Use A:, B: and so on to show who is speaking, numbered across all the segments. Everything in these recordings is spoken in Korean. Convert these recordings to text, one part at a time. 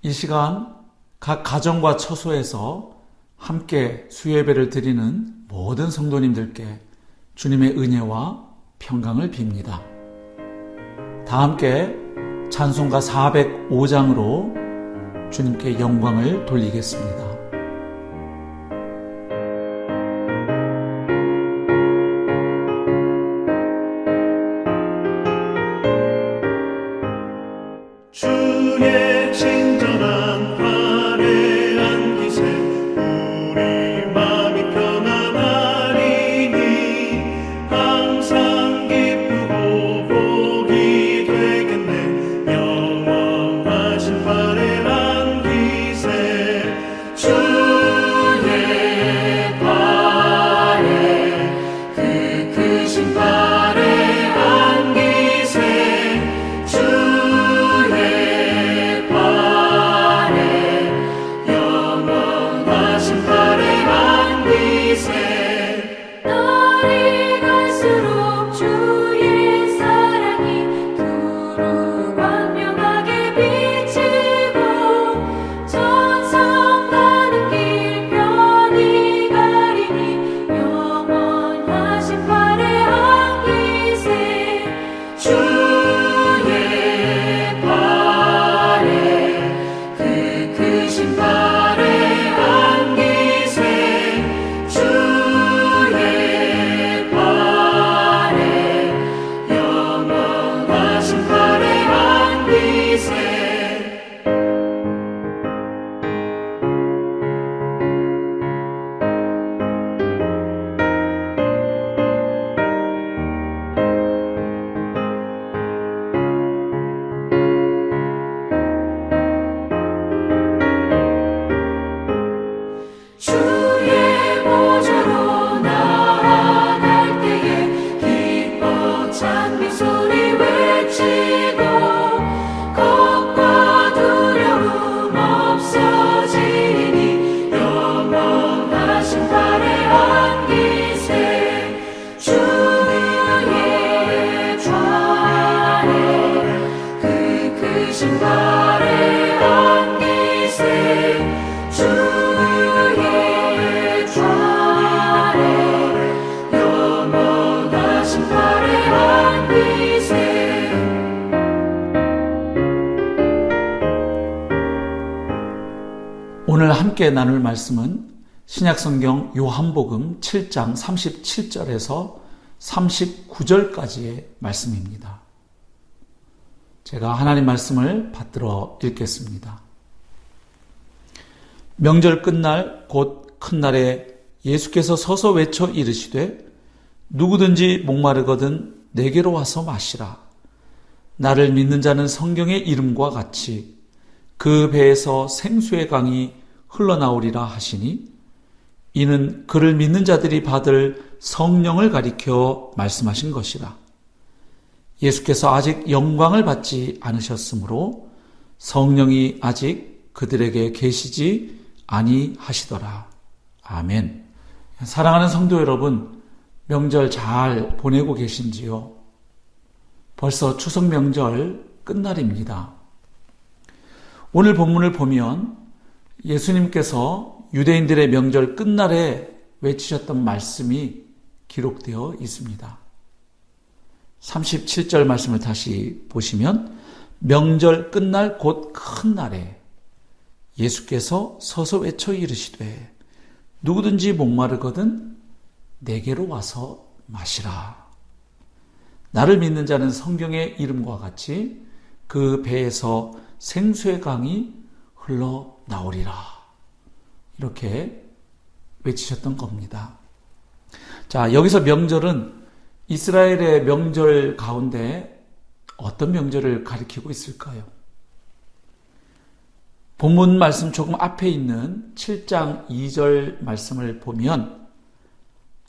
A: 이 시간 각 가정과 처소에서 함께 수요예배를 드리는 모든 성도님들께 주님의 은혜와 평강을 빕니다. 다 함께 찬송가 405장으로 주님께 영광을 돌리겠습니다.
B: 주의 친절한 발에 안기세 우리 마음이 편안하리니 항상 기쁘고 복이 되겠네. 영원하신 발에 안기세 주의 발에 그 크신 발에 안기세
A: 오늘 함께 나눌 말씀은 신약성경 요한복음 7장 37절에서 39절까지의 말씀입니다. 제가 하나님 말씀을 받들어 읽겠습니다. 명절 끝날 곧 큰 날에 예수께서 서서 외쳐 이르시되 누구든지 목마르거든 내게로 와서 마시라. 나를 믿는 자는 성경의 이름과 같이 그 배에서 생수의 강이 흘러나오리라 하시니 이는 그를 믿는 자들이 받을 성령을 가리켜 말씀하신 것이라. 예수께서 아직 영광을 받지 않으셨으므로 성령이 아직 그들에게 계시지 아니하시더라. 아멘. 사랑하는 성도 여러분, 명절 잘 보내고 계신지요? 벌써 추석 명절 끝날입니다. 오늘 본문을 보면 예수님께서 유대인들의 명절 끝날에 외치셨던 말씀이 기록되어 있습니다. 37절 말씀을 다시 보시면 명절 끝날 곧 큰 날에 예수께서 서서 외쳐 이르시되 누구든지 목마르거든 내게로 와서 마시라. 나를 믿는 자는 성경의 이름과 같이 그 배에서 생수의 강이 흘러나오리라. 이렇게 외치셨던 겁니다. 자, 여기서 명절은 이스라엘의 명절 가운데 어떤 명절을 가리키고 있을까요? 본문 말씀 조금 앞에 있는 7장 2절 말씀을 보면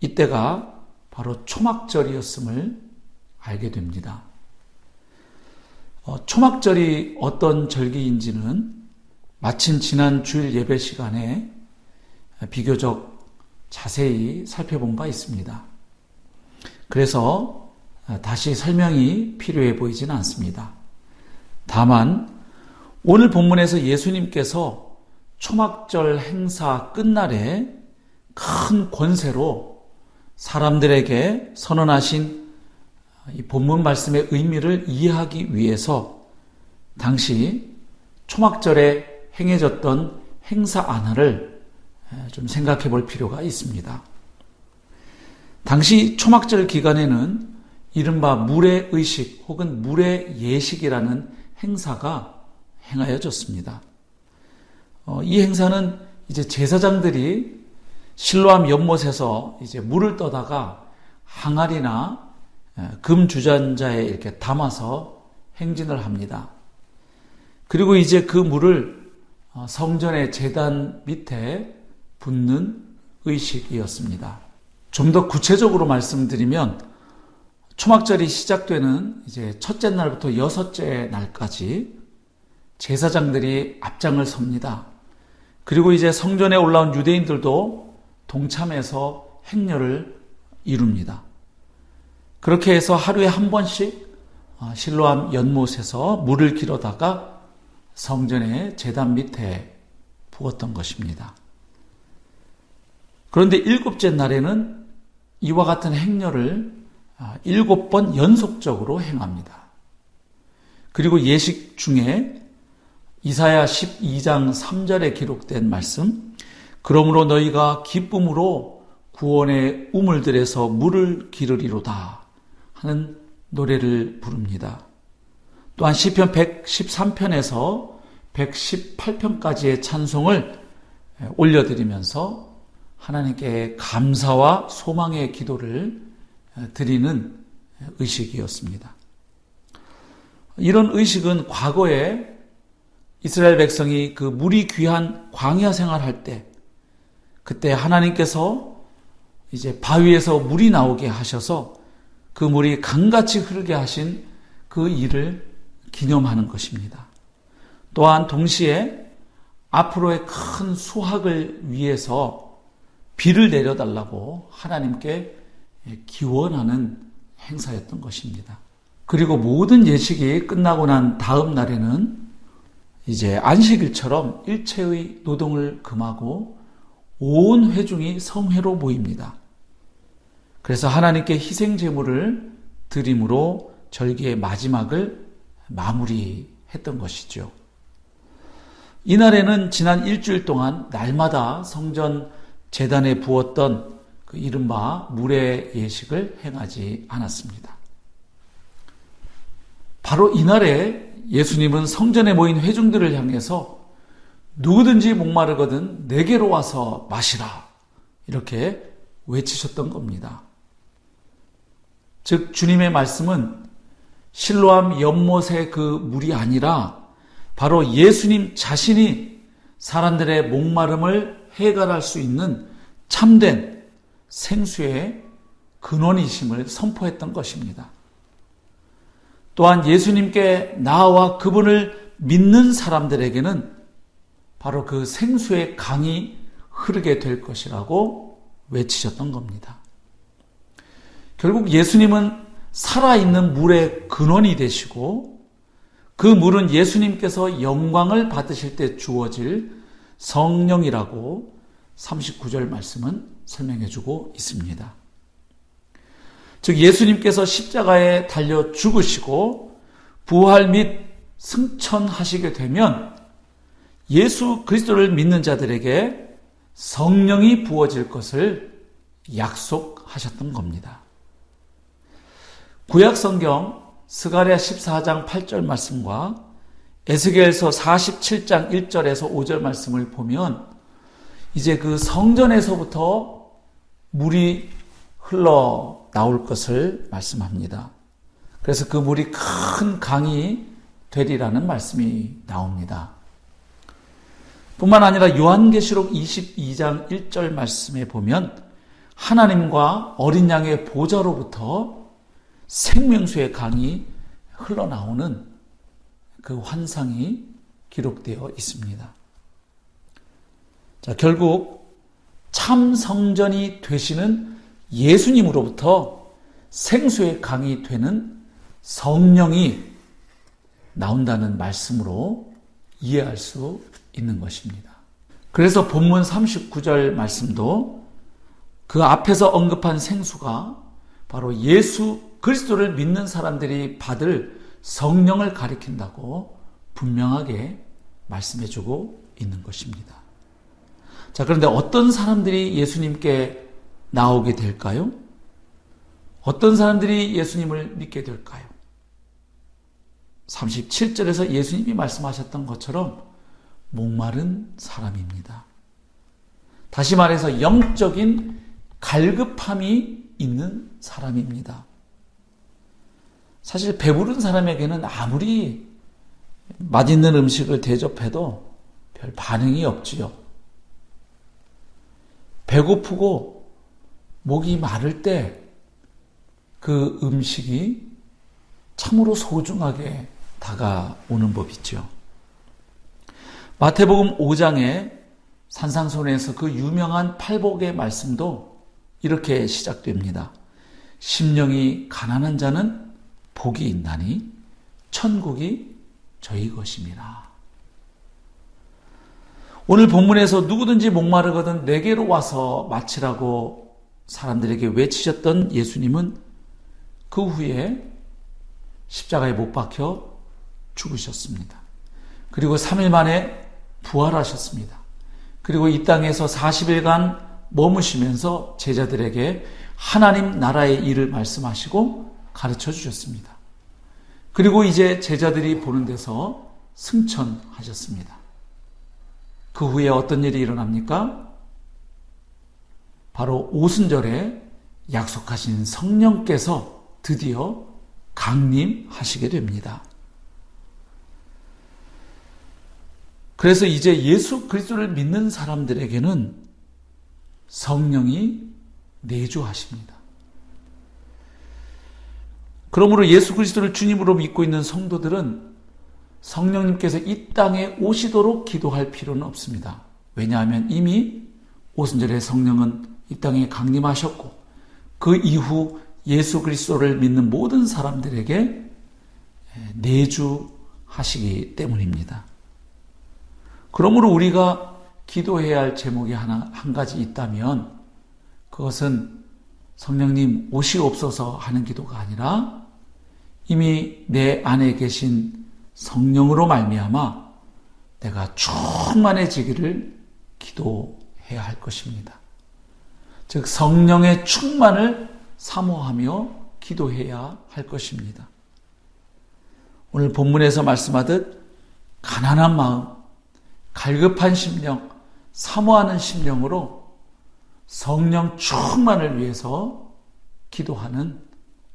A: 이때가 바로 초막절이었음을 알게 됩니다. 초막절이 어떤 절기인지는 마침 지난 주일 예배 시간에 비교적 자세히 살펴본 바 있습니다. 그래서 다시 설명이 필요해 보이지는 않습니다. 다만 오늘 본문에서 예수님께서 초막절 행사 끝날에 큰 권세로 사람들에게 선언하신 이 본문 말씀의 의미를 이해하기 위해서 당시 초막절에 행해졌던 행사 안화를 좀 생각해 볼 필요가 있습니다. 당시 초막절 기간에는 이른바 물의 의식 혹은 물의 예식이라는 행사가 행하여졌습니다. 이 행사는 이제 제사장들이 실로암 연못에서 이제 물을 떠다가 항아리나 금 주전자에 이렇게 담아서 행진을 합니다. 그리고 이제 그 물을 성전의 제단 밑에 붓는 의식이었습니다. 좀 더 구체적으로 말씀드리면 초막절이 시작되는 이제 첫째 날부터 여섯째 날까지 제사장들이 앞장을 섭니다. 그리고 이제 성전에 올라온 유대인들도 동참해서 행렬을 이룹니다. 그렇게 해서 하루에 한 번씩 실로암 연못에서 물을 길어다가 성전의 제단 밑에 부었던 것입니다. 그런데 일곱째 날에는 이와 같은 행렬을 7번 연속적으로 행합니다. 그리고 예식 중에 이사야 12장 3절에 기록된 말씀, 그러므로 너희가 기쁨으로 구원의 우물들에서 물을 기르리로다 하는 노래를 부릅니다. 또한 시편 113편에서 118편까지의 찬송을 올려드리면서 하나님께 감사와 소망의 기도를 드리는 의식이었습니다. 이런 의식은 과거에 이스라엘 백성이 그 물이 귀한 광야 생활할 때, 그때 하나님께서 이제 바위에서 물이 나오게 하셔서 그 물이 강같이 흐르게 하신 그 일을 기념하는 것입니다. 또한 동시에 앞으로의 큰 수확을 위해서 비를 내려달라고 하나님께 기원하는 행사였던 것입니다. 그리고 모든 예식이 끝나고 난 다음 날에는 이제 안식일처럼 일체의 노동을 금하고 온 회중이 성회로 모입니다. 그래서 하나님께 희생 제물을 드림으로 절기의 마지막을 마무리했던 것이죠. 이날에는 지난 일주일 동안 날마다 성전 제단에 부었던 그 이른바 물의 예식을 행하지 않았습니다. 바로 이날에 예수님은 성전에 모인 회중들을 향해서 누구든지 목마르거든 내게로 와서 마시라 이렇게 외치셨던 겁니다. 즉 주님의 말씀은 실로암 연못의 그 물이 아니라 바로 예수님 자신이 사람들의 목마름을 해결할 수 있는 참된 생수의 근원이심을 선포했던 것입니다. 또한 예수님께 나아와 그분을 믿는 사람들에게는 바로 그 생수의 강이 흐르게 될 것이라고 외치셨던 겁니다. 결국 예수님은 살아있는 물의 근원이 되시고 그 물은 예수님께서 영광을 받으실 때 주어질 성령이라고 39절 말씀은 설명해주고 있습니다. 즉 예수님께서 십자가에 달려 죽으시고 부활 및 승천하시게 되면 예수 그리스도를 믿는 자들에게 성령이 부어질 것을 약속하셨던 겁니다. 구약 성경 스가랴 14장 8절 말씀과 에스겔서 47장 1절에서 5절 말씀을 보면 이제 그 성전에서부터 물이 흘러 나올 것을 말씀합니다. 그래서 그 물이 큰 강이 되리라는 말씀이 나옵니다. 뿐만 아니라 요한계시록 22장 1절 말씀에 보면 하나님과 어린 양의 보좌로부터 생명수의 강이 흘러나오는 그 환상이 기록되어 있습니다. 자, 결국 참 성전이 되시는 예수님으로부터 생수의 강이 되는 성령이 나온다는 말씀으로 이해할 수 있는 것입니다. 그래서 본문 39절 말씀도 그 앞에서 언급한 생수가 바로 예수 그리스도를 믿는 사람들이 받을 성령을 가리킨다고 분명하게 말씀해주고 있는 것입니다. 자, 그런데 어떤 사람들이 예수님께 나오게 될까요? 어떤 사람들이 예수님을 믿게 될까요? 37절에서 예수님이 말씀하셨던 것처럼 목마른 사람입니다. 다시 말해서 영적인 갈급함이 있는 사람입니다. 사실 배부른 사람에게는 아무리 맛있는 음식을 대접해도 별 반응이 없지요. 배고프고 목이 마를 때 그 음식이 참으로 소중하게 다가오는 법이죠. 마태복음 5장에 산상수훈에서 그 유명한 팔복의 말씀도 이렇게 시작됩니다. 심령이 가난한 자는 복이 있나니 천국이 저희 것임이라. 오늘 본문에서 누구든지 목마르거든 내게로 와서 마시라고 사람들에게 외치셨던 예수님은 그 후에 십자가에 못 박혀 죽으셨습니다. 그리고 3일 만에 부활하셨습니다. 그리고 이 땅에서 40일간 머무시면서 제자들에게 하나님 나라의 일을 말씀하시고 가르쳐 주셨습니다. 그리고 이제 제자들이 보는 데서 승천하셨습니다. 그 후에 어떤 일이 일어납니까? 바로 오순절에 약속하신 성령께서 드디어 강림하시게 됩니다. 그래서 이제 예수 그리스도를 믿는 사람들에게는 성령이 내주하십니다. 그러므로 예수 그리스도를 주님으로 믿고 있는 성도들은 성령님께서 이 땅에 오시도록 기도할 필요는 없습니다. 왜냐하면 이미 오순절에 성령은 이 땅에 강림하셨고 그 이후 예수 그리스도를 믿는 모든 사람들에게 내주하시기 때문입니다. 그러므로 우리가 기도해야 할 제목이 한 가지 있다면 그것은 성령님 오시옵소서 하는 기도가 아니라 이미 내 안에 계신 성령으로 말미암아 내가 충만해지기를 기도해야 할 것입니다. 즉 성령의 충만을 사모하며 기도해야 할 것입니다. 오늘 본문에서 말씀하듯 가난한 마음, 갈급한 심령, 사모하는 심령으로 성령 충만을 위해서 기도하는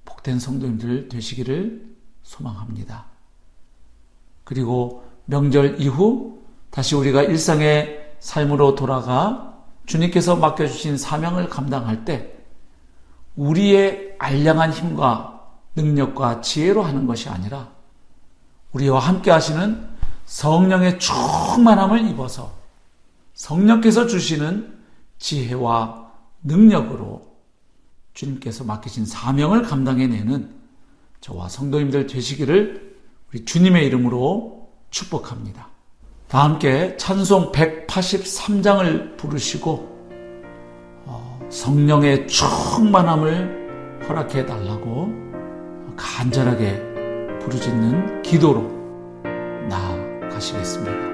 A: 복된 성도님들 되시기를 소망합니다. 그리고 명절 이후 다시 우리가 일상의 삶으로 돌아가 주님께서 맡겨주신 사명을 감당할 때 우리의 알량한 힘과 능력과 지혜로 하는 것이 아니라 우리와 함께 하시는 성령의 충만함을 입어서 성령께서 주시는 지혜와 능력으로 주님께서 맡기신 사명을 감당해내는 저와 성도님들 되시기를 우리 주님의 이름으로 축복합니다. 다 함께 찬송 183장을 부르시고 성령의 충만함을 허락해 달라고 간절하게 부르짖는 기도로 나아가시겠습니다.